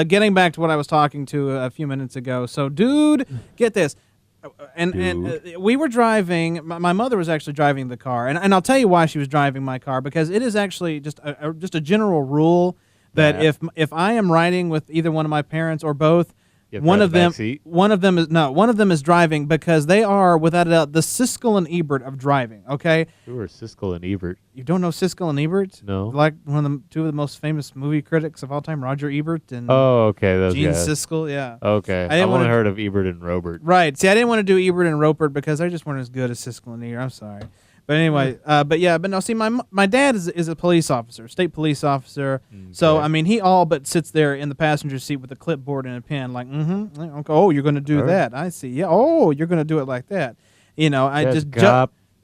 getting back to what I was talking to a few minutes ago. So, dude, get this. And we were driving. My mother was actually driving the car, and I'll tell you why she was driving my car, because it is actually just a general rule that if I am riding with either one of my parents or both, one of them is driving, because they are without a doubt the Siskel and Ebert of driving. Okay. Who are Siskel and Ebert? You don't know Siskel and Ebert? No. Like two of the most famous movie critics of all time, Roger Ebert and those Gene guys. Siskel. Yeah. Okay. I've only heard of Ebert and Robert. Right. See, I didn't want to do Ebert and Robert because they just weren't as good as Siskel and Ebert. I'm sorry. But anyway, but no, see, my dad is a police officer, state police officer. Okay. So, I mean, he all but sits there in the passenger seat with a clipboard and a pen, like, okay, oh, you're going to do that. I see. Yeah. Oh, you're going to do it like that. You know,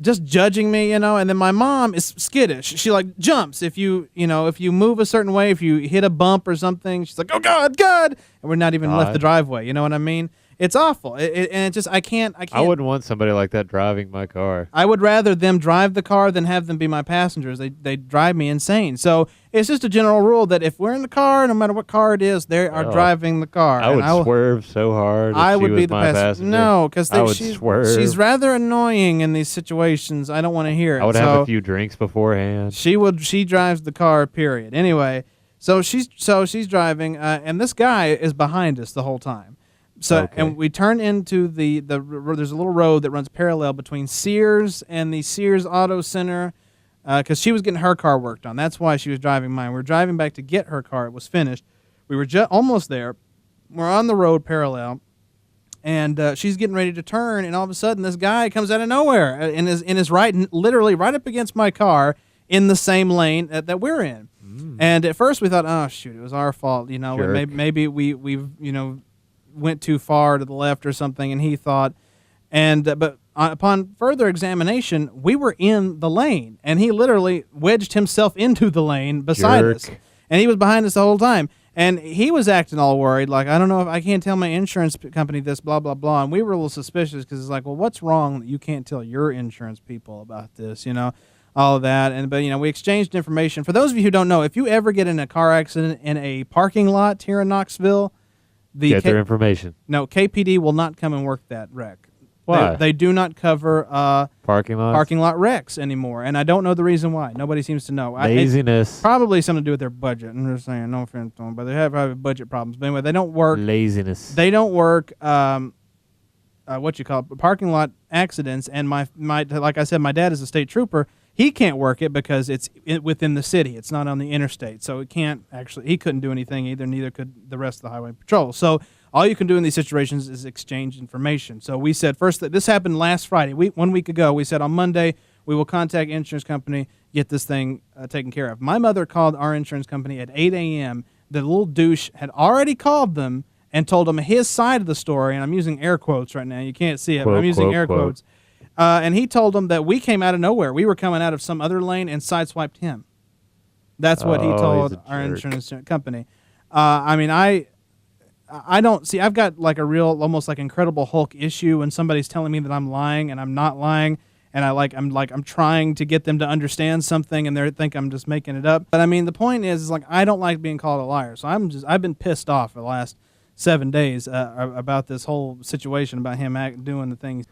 just judging me, you know. And then my mom is skittish. She like jumps if you move a certain way, if you hit a bump or something. She's like, oh God, and we're not even left the driveway. You know what I mean? It's awful, and it just I can't. I wouldn't want somebody like that driving my car. I would rather them drive the car than have them be my passengers. They drive me insane. So it's just a general rule that if we're in the car, no matter what car it is, they are driving the car. I would swerve so hard. I would be be the passenger. No, because she's rather annoying in these situations. I don't want to hear it. I would have a few drinks beforehand. She drives the car. Period. Anyway, so she's driving, and this guy is behind us the whole time. So and we turn into there's a little road that runs parallel between Sears and the Sears Auto Center, because she was getting her car worked on. That's why she was driving mine. We were driving back to get her car. It was finished. We were almost there. We're on the road parallel, and she's getting ready to turn, and all of a sudden this guy comes out of nowhere and is literally right up against my car in the same lane that we're in. And at first we thought, oh shoot, it was our fault. You know, maybe we've went too far to the left or something, and he thought, but upon further examination, we were in the lane, and he literally wedged himself into the lane beside us, and he was behind us the whole time, and he was acting all worried, like, I don't know if I can't tell my insurance company this, blah, blah, blah, and we were a little suspicious, because it's like, well, what's wrong that you can't tell your insurance people about this, you know, all of that, but, we exchanged information. For those of you who don't know, if you ever get in a car accident in a parking lot here in Knoxville, get their information. No, KPD will not come and work that wreck. Why? They do not cover parking lot wrecks anymore, and I don't know the reason why. Nobody seems to know. Laziness. Probably something to do with their budget. I'm just saying, no offense to them, but they have budget problems. But anyway, they don't work. Laziness. They don't work. Parking lot accidents. And my like I said, my dad is a state trooper. He can't work it because it's within the city. It's not on the interstate, so he couldn't do anything either. Neither could the rest of the highway patrol. So all you can do in these situations is exchange information. So we said first that this happened last Friday, 1 week ago. We said on Monday we will contact insurance company, get this thing taken care of. My mother called our insurance company at 8 a.m. The little douche had already called them and told them his side of the story, and I'm using air quotes right now. You can't see it, but I'm using air quotes. And he told them that we came out of nowhere. We were coming out of some other lane and sideswiped him. That's what he told our insurance company. I don't see. I've got like a real, almost like Incredible Hulk issue when somebody's telling me that I'm lying and I'm not lying, and I'm trying to get them to understand something, and they think I'm just making it up. But I mean, the point is like I don't like being called a liar. So I've been pissed off for the last 7 days about this whole situation, about him doing the things.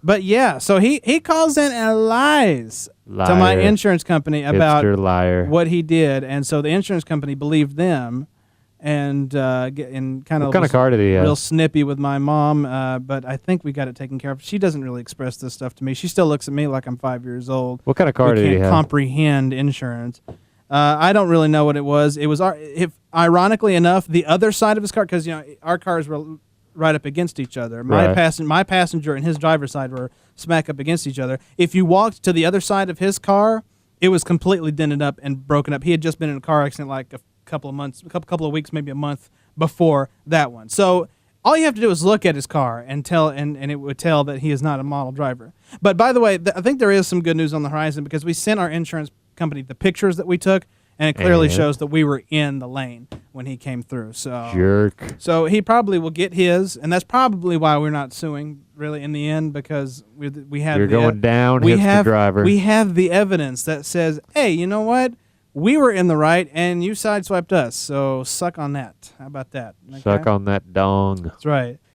But yeah, so he calls in and lies to my insurance company about what he did, and so the insurance company believed them, and kind of what kind of car did he have? Real snippy with my mom, but I think we got it taken care of. She doesn't really express this stuff to me. She still looks at me like I'm 5 years old. What kind of car did he have? Can't comprehend insurance. I don't really know what it was. It was ironically enough, the other side of his car, because our cars were right up against each other. My passenger and his driver's side were smack up against each other. If you walked to the other side of his car, it was completely dented up and broken up. He had just been in a car accident like a couple of weeks, maybe a month before that one. So all you have to do is look at his car and it would tell that he is not a model driver. But by the way, I think there is some good news on the horizon, because we sent our insurance company the pictures that we took, and it clearly shows that we were in the lane when he came through. So jerk. So he probably will get his, and that's probably why we're not suing really in the end, because we have you're going down. We have the evidence that says, hey, you know what? we were in the right, and you sideswiped us. So suck on that. How about that? Okay? Suck on that dong. That's right.